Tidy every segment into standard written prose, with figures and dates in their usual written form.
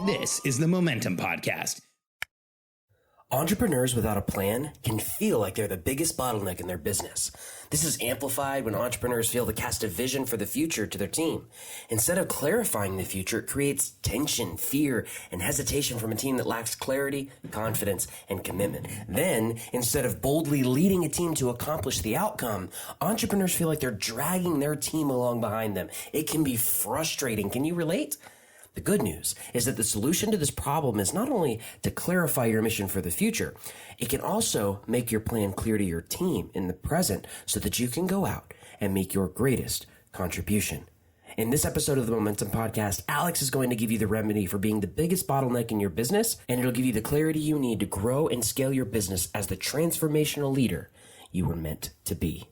This is the Momentum Podcast. Entrepreneurs without a plan can feel like they're the biggest bottleneck in their business. This is amplified when entrepreneurs fail to cast a vision for the future to their team. Instead of clarifying the future, it creates tension, fear, and hesitation from a team that lacks clarity, confidence, and commitment. Then, instead of boldly leading a team to accomplish the outcome, entrepreneurs feel like they're dragging their team along behind them. It can be frustrating. Can you relate? The good news is that the solution to this problem is not only to clarify your mission for the future, it can also make your plan clear to your team in the present so that you can go out and make your greatest contribution. In this episode of the Momentum Podcast, Alex is going to give you the remedy for being the biggest bottleneck in your business, and it'll give you the clarity you need to grow and scale your business as the transformational leader you were meant to be.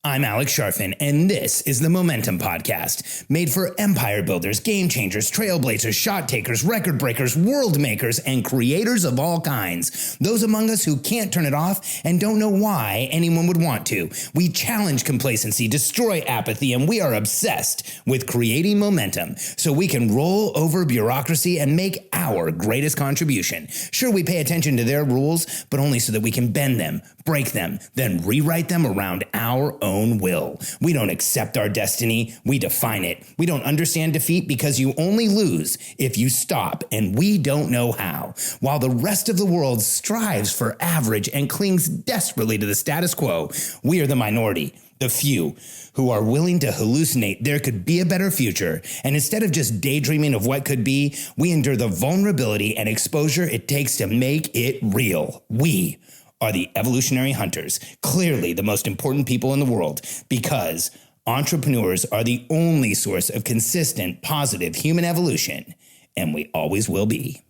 I'm Alex Charfen, and this is the Momentum Podcast, made for empire builders, game changers, trailblazers, shot takers, record breakers, world makers, and creators of all kinds. Those among us who can't turn it off and don't know why anyone would want to. We challenge complacency, destroy apathy, and we are obsessed with creating momentum so we can roll over bureaucracy and make our greatest contribution. Sure, we pay attention to their rules, but only so that we can bend them, break them, then rewrite them around our own will. We don't accept our destiny, we define it. We don't understand defeat because you only lose if you stop, and we don't know how. While the rest of the world strives for average and clings desperately to the status quo, we are the minority, the few, who are willing to hallucinate there could be a better future. And instead of just daydreaming of what could be, we endure the vulnerability and exposure it takes to make it real. We are the evolutionary hunters, clearly the most important people in the world, because entrepreneurs are the only source of consistent, positive human evolution, and we always will be.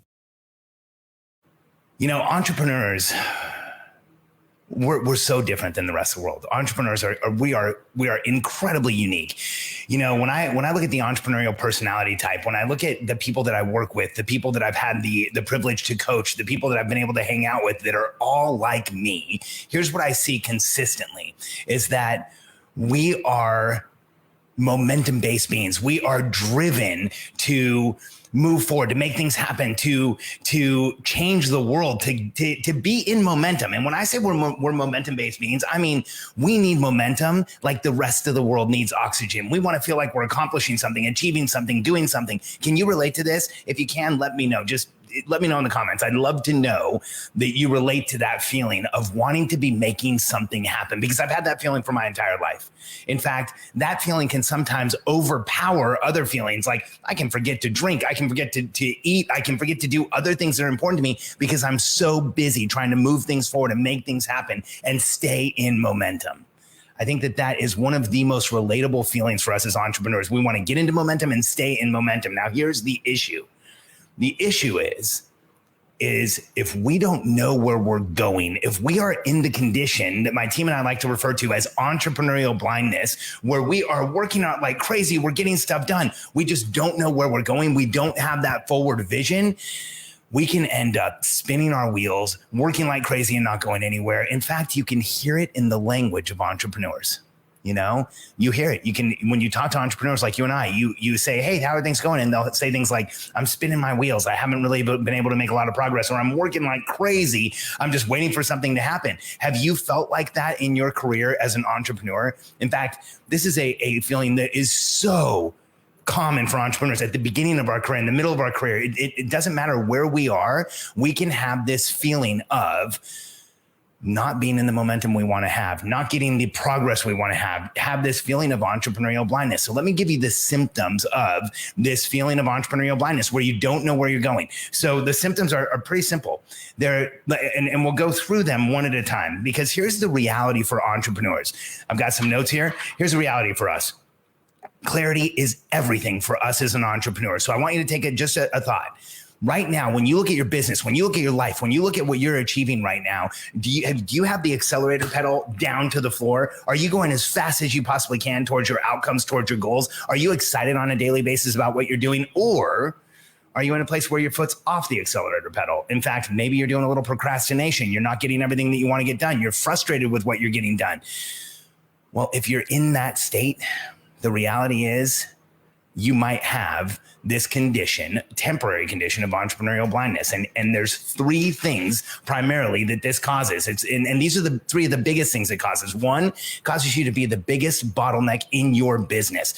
You know, entrepreneurs, we're so different than the rest of the world. Entrepreneurs we are incredibly unique. You know, when I look at the entrepreneurial personality type, when I look at the people that I work with, the people that I've had the privilege to coach, the people that I've been able to hang out with that are all like me, here's what I see consistently is that we are momentum-based beings. We are driven to move forward, to make things happen, to change the world, to be in momentum. And when I say we're momentum-based beings, I mean, we need momentum like the rest of the world needs oxygen. We want to feel like we're accomplishing something, achieving something, doing something. Can you relate to this? If you can, let me know. Just let me know in the comments. I'd love to know that you relate to that feeling of wanting to be making something happen, because I've had that feeling for my entire life. In fact, that feeling can sometimes overpower other feelings. Like I can forget to drink. I can forget to eat. I can forget to do other things that are important to me because I'm so busy trying to move things forward and make things happen and stay in momentum. I think that is one of the most relatable feelings for us as entrepreneurs. We want to get into momentum and stay in momentum. Now, here's the issue. The issue is if we don't know where we're going, if we are in the condition that my team and I like to refer to as entrepreneurial blindness, where we are working out like crazy, we're getting stuff done, we just don't know where we're going, we don't have that forward vision, we can end up spinning our wheels, working like crazy and not going anywhere. In fact, you can hear it in the language of entrepreneurs. You know, you hear it. You can, when you talk to entrepreneurs like you and I, you say, hey, how are things going? And they'll say things like, I'm spinning my wheels. I haven't really been able to make a lot of progress, or I'm working like crazy. I'm just waiting for something to happen. Have you felt like that in your career as an entrepreneur? In fact, this is a feeling that is so common for entrepreneurs at the beginning of our career, in the middle of our career. It doesn't matter where we are. We can have this feeling of not being in the momentum we want to have, not getting the progress we want to have this feeling of entrepreneurial blindness. So let me give you the symptoms of this feeling of entrepreneurial blindness where you don't know where you're going. So the symptoms are pretty simple. And we'll go through them one at a time, because here's the reality for entrepreneurs. I've got some notes here. Here's the reality for us. Clarity is everything for us as an entrepreneur. So I want you to take just a thought. Right now, when you look at your business, when you look at your life, when you look at what you're achieving right now, do you have the accelerator pedal down to the floor? Are you going as fast as you possibly can towards your outcomes, towards your goals? Are you excited on a daily basis about what you're doing? Or are you in a place where your foot's off the accelerator pedal? In fact, maybe you're doing a little procrastination. You're not getting everything that you want to get done. You're frustrated with what you're getting done. Well, if you're in that state, the reality is you might have this condition, temporary condition of entrepreneurial blindness. And there's three things primarily that this causes. And these are the three of the biggest things it causes. One, causes you to be the biggest bottleneck in your business.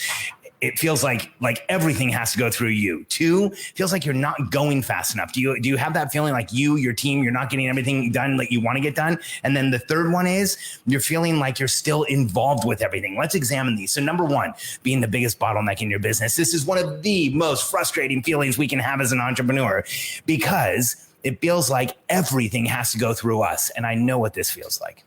It feels like everything has to go through you. Two, feels like you're not going fast enough. Do you have that feeling like your team, you're not getting everything done that you want to get done? And then the third one is you're feeling like you're still involved with everything. Let's examine these. So number one, being the biggest bottleneck in your business. This is one of the most frustrating feelings we can have as an entrepreneur, because it feels like everything has to go through us. And I know what this feels like.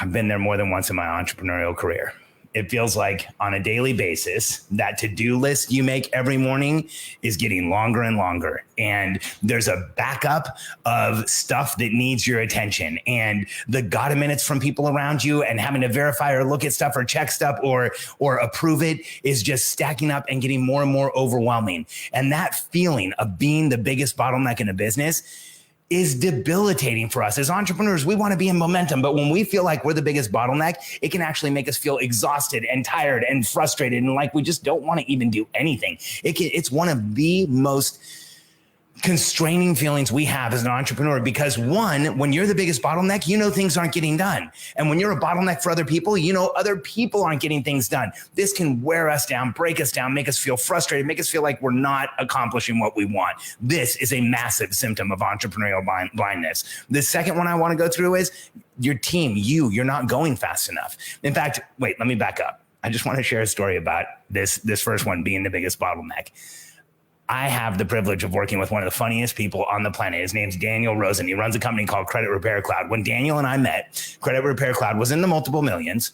I've been there more than once in my entrepreneurial career. It feels like on a daily basis, that to-do list you make every morning is getting longer and longer. And there's a backup of stuff that needs your attention. And the gotta minutes from people around you and having to verify or look at stuff or check stuff or approve it is just stacking up and getting more and more overwhelming. And that feeling of being the biggest bottleneck in a business is debilitating for us. As entrepreneurs, we want to be in momentum, but when we feel like we're the biggest bottleneck, it can actually make us feel exhausted and tired and frustrated and like we just don't want to even do anything. It's one of the most constraining feelings we have as an entrepreneur, because one, when you're the biggest bottleneck, things aren't getting done. And when you're a bottleneck for other people, other people aren't getting things done. This can wear us down, break us down, make us feel frustrated, make us feel like we're not accomplishing what we want. This is a massive symptom of entrepreneurial blindness. The second one I want to go through is your team, you're not going fast enough. In fact, wait, let me back up. I just want to share a story about this first one being the biggest bottleneck. I have the privilege of working with one of the funniest people on the planet. His name's Daniel Rosen. He runs a company called Credit Repair Cloud. When Daniel and I met, Credit Repair Cloud was in the multiple millions,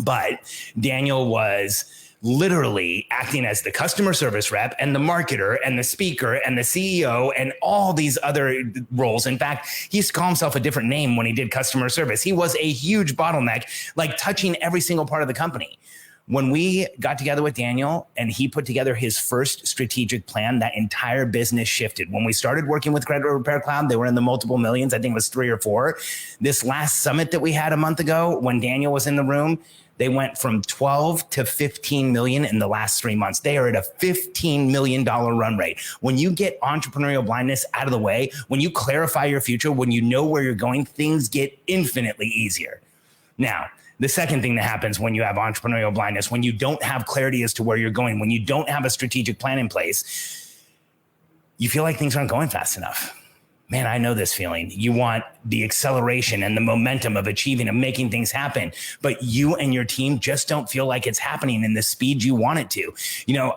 but Daniel was literally acting as the customer service rep and the marketer and the speaker and the CEO and all these other roles. In fact, he used to call himself a different name when he did customer service. He was a huge bottleneck, like touching every single part of the company. When we got together with Daniel and he put together his first strategic plan, that entire business shifted. When we started working with Credit Repair Cloud, they were in the multiple millions. I think it was 3 or 4. This last summit that we had a month ago, when Daniel was in the room, they went from 12 to 15 million in the last 3 months. They are at a $15 million run rate. When you get entrepreneurial blindness out of the way, when you clarify your future, when you know where you're going, things get infinitely easier. Now, the second thing that happens when you have entrepreneurial blindness, when you don't have clarity as to where you're going, when you don't have a strategic plan in place, you feel like things aren't going fast enough. Man, I know this feeling. You want the acceleration and the momentum of achieving and making things happen, but you and your team just don't feel like it's happening in the speed you want it to.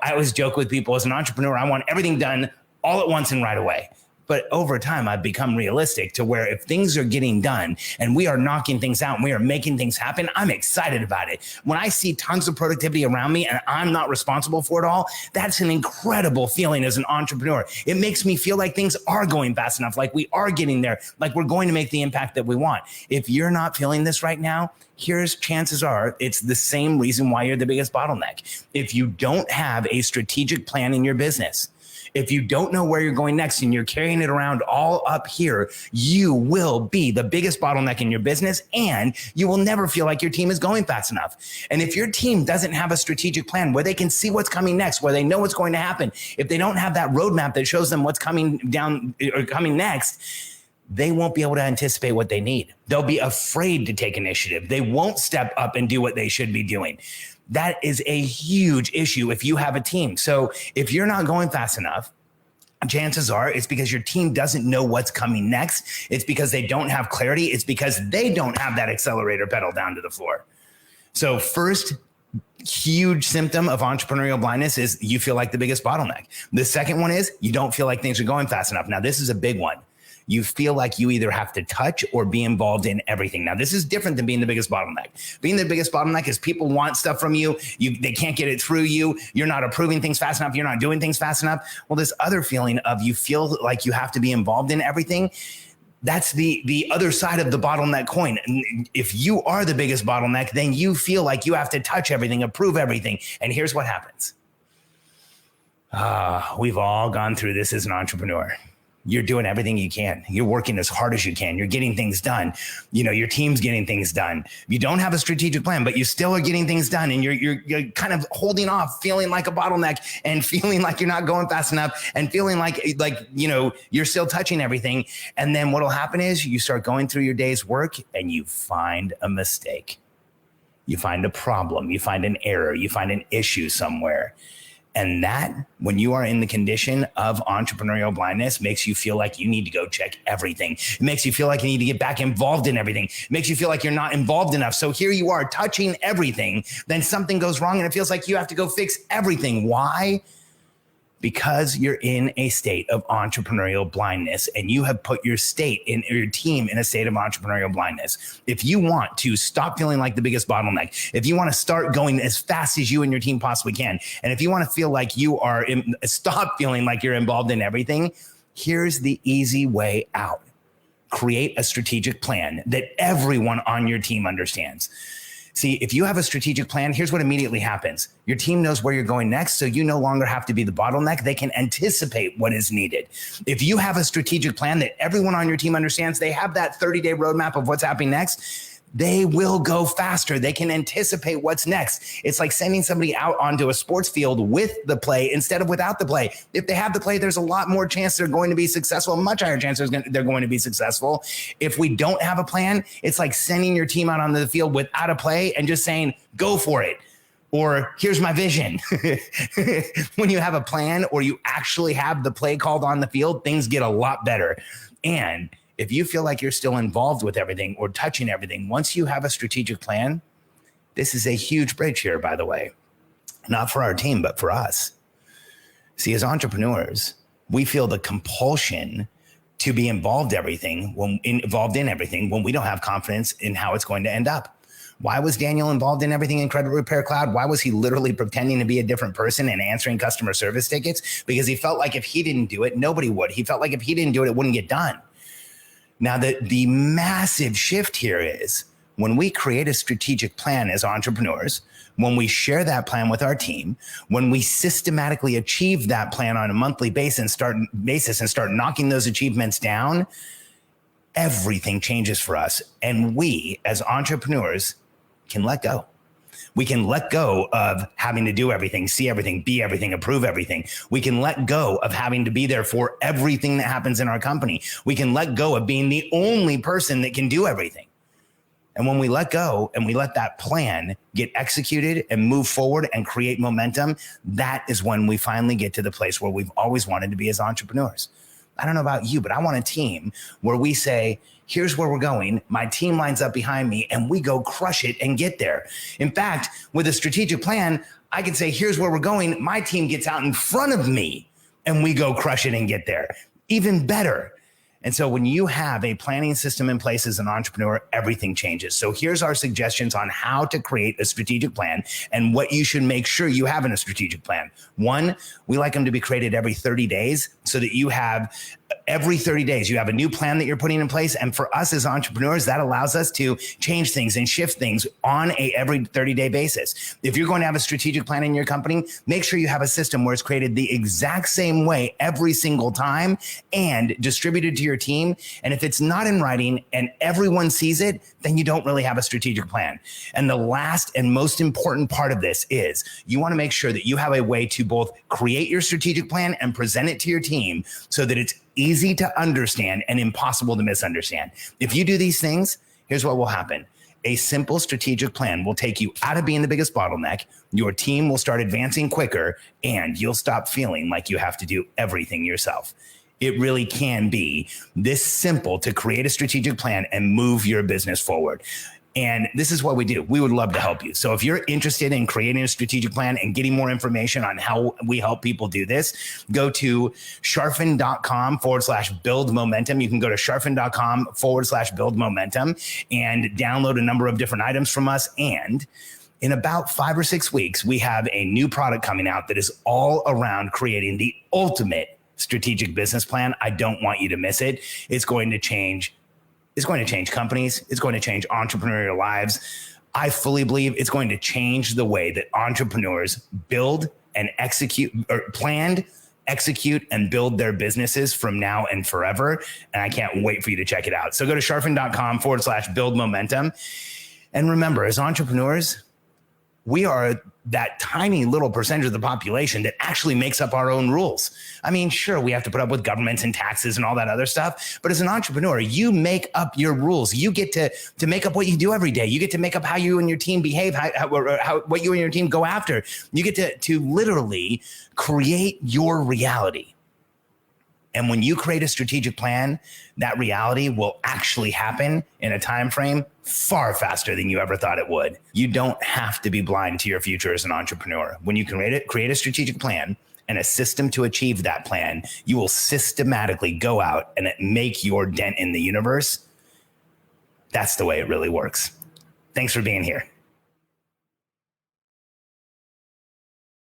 I always joke with people, as an entrepreneur, I want everything done all at once and right away. But over time, I've become realistic to where if things are getting done and we are knocking things out and we are making things happen, I'm excited about it. When I see tons of productivity around me and I'm not responsible for it all, that's an incredible feeling as an entrepreneur. It makes me feel like things are going fast enough, like we are getting there, like we're going to make the impact that we want. If you're not feeling this right now, chances are it's the same reason why you're the biggest bottleneck. If you don't have a strategic plan in your business, if you don't know where you're going next and you're carrying it around all up here, you will be the biggest bottleneck in your business, and you will never feel like your team is going fast enough. And if your team doesn't have a strategic plan where they can see what's coming next, where they know what's going to happen, if they don't have that roadmap that shows them what's coming down or coming next, they won't be able to anticipate what they need. They'll be afraid to take initiative. They won't step up and do what they should be doing. That is a huge issue if you have a team. So if you're not going fast enough, chances are it's because your team doesn't know what's coming next. It's because they don't have clarity. It's because they don't have that accelerator pedal down to the floor. So first huge symptom of entrepreneurial blindness is you feel like the biggest bottleneck. The second one is you don't feel like things are going fast enough. Now, this is a big one. You feel like you either have to touch or be involved in everything. Now, this is different than being the biggest bottleneck. Being the biggest bottleneck is people want stuff from you. They can't get it through you. You're not approving things fast enough. You're not doing things fast enough. Well, this other feeling of you feel like you have to be involved in everything, that's the other side of the bottleneck coin. If you are the biggest bottleneck, then you feel like you have to touch everything, approve everything. And here's what happens. We've all gone through this as an entrepreneur. you're doing everything you can. You're working as hard as you can. You're getting things done. Your team's getting things done. You don't have a strategic plan, but you still are getting things done. And you're kind of holding off, feeling like a bottleneck and feeling like you're not going fast enough and feeling like you're still touching everything. And then what'll happen is you start going through your day's work and you find a mistake. You find a problem. You find an error. You find an issue somewhere. And that, when you are in the condition of entrepreneurial blindness, makes you feel like you need to go check everything. It makes you feel like you need to get back involved in everything. It makes you feel like you're not involved enough. So here you are touching everything. Then something goes wrong and it feels like you have to go fix everything. Why? Because you're in a state of entrepreneurial blindness and you have put your team in a state of entrepreneurial blindness. If you want to stop feeling like the biggest bottleneck, if you want to start going as fast as you and your team possibly can, and if you want to feel like stop feeling like you're involved in everything, here's the easy way out. Create a strategic plan that everyone on your team understands. See, if you have a strategic plan, here's what immediately happens. Your team knows where you're going next, so you no longer have to be the bottleneck. They can anticipate what is needed. If you have a strategic plan that everyone on your team understands, they have that 30-day roadmap of what's happening next, they will go faster. They can anticipate what's next. It's like sending somebody out onto a sports field with the play instead of without the play. If they have the play, there's a lot more chance they're going to be successful, much higher chance they're going to be successful. If we don't have a plan, it's like sending your team out onto the field without a play and just saying, go for it. Or here's my vision. When you have a plan or you actually have the play called on the field, things get a lot better. And if you feel like you're still involved with everything or touching everything, once you have a strategic plan, this is a huge bridge here, by the way, not for our team, but for us. See, as entrepreneurs, we feel the compulsion to be involved in everything when we don't have confidence in how it's going to end up. Why was Daniel involved in everything in Credit Repair Cloud? Why was he literally pretending to be a different person and answering customer service tickets? Because he felt like if he didn't do it, nobody would. He felt like if he didn't do it, it wouldn't get done. Now, the massive shift here is when we create a strategic plan as entrepreneurs, when we share that plan with our team, when we systematically achieve that plan on a monthly basis and start knocking those achievements down, everything changes for us. And we, as entrepreneurs, can let go. We can let go of having to do everything, see everything, be everything, approve everything. We can let go of having to be there for everything that happens in our company. We can let go of being the only person that can do everything. And when we let go and we let that plan get executed and move forward and create momentum, that is when we finally get to the place where we've always wanted to be as entrepreneurs. I don't know about you, but I want a team where we say, here's where we're going. My team lines up behind me and we go crush it and get there. In fact, with a strategic plan, I can say, here's where we're going. My team gets out in front of me and we go crush it and get there. Even better. And so when you have a planning system in place as an entrepreneur, everything changes. So here's our suggestions on how to create a strategic plan and what you should make sure you have in a strategic plan. One, we like them to be created every 30 days so that you have every 30 days, you have a new plan that you're putting in place. And for us as entrepreneurs, that allows us to change things and shift things on a every 30-day basis. If you're going to have a strategic plan in your company, make sure you have a system where it's created the exact same way every single time and distributed to your team. And if it's not in writing and everyone sees it, then you don't really have a strategic plan. And the last and most important part of this is you want to make sure that you have a way to both create your strategic plan and present it to your team so that it's easy to understand and impossible to misunderstand. If you do these things, here's what will happen. A simple strategic plan will take you out of being the biggest bottleneck. Your team will start advancing quicker and you'll stop feeling like you have to do everything yourself. It really can be this simple to create a strategic plan and move your business forward. And this is what we do. We would love to help you. So if you're interested in creating a strategic plan and getting more information on how we help people do this, go to charfen.com/build momentum. You can go to charfen.com/build momentum and download a number of different items from us. And in about 5 or 6 weeks, we have a new product coming out that is all around creating the ultimate strategic business plan. I don't want you to miss it. It's going to change companies. It's going to change entrepreneurial lives. I fully believe it's going to change the way that entrepreneurs build and execute or planned, execute and build their businesses from now and forever. And I can't wait for you to check it out. So go to charfen.com/build momentum. And remember, as entrepreneurs, we are that tiny little percentage of the population that actually makes up our own rules. I mean, sure, we have to put up with governments and taxes and all that other stuff. But as an entrepreneur, you make up your rules. You get to make up what you do every day. You get to make up how you and your team behave, what you and your team go after. You get to literally create your reality. And when you create a strategic plan, that reality will actually happen in a time frame far faster than you ever thought it would. You don't have to be blind to your future as an entrepreneur. When you create a strategic plan and a system to achieve that plan, you will systematically go out and make your dent in the universe. That's the way it really works. Thanks for being here.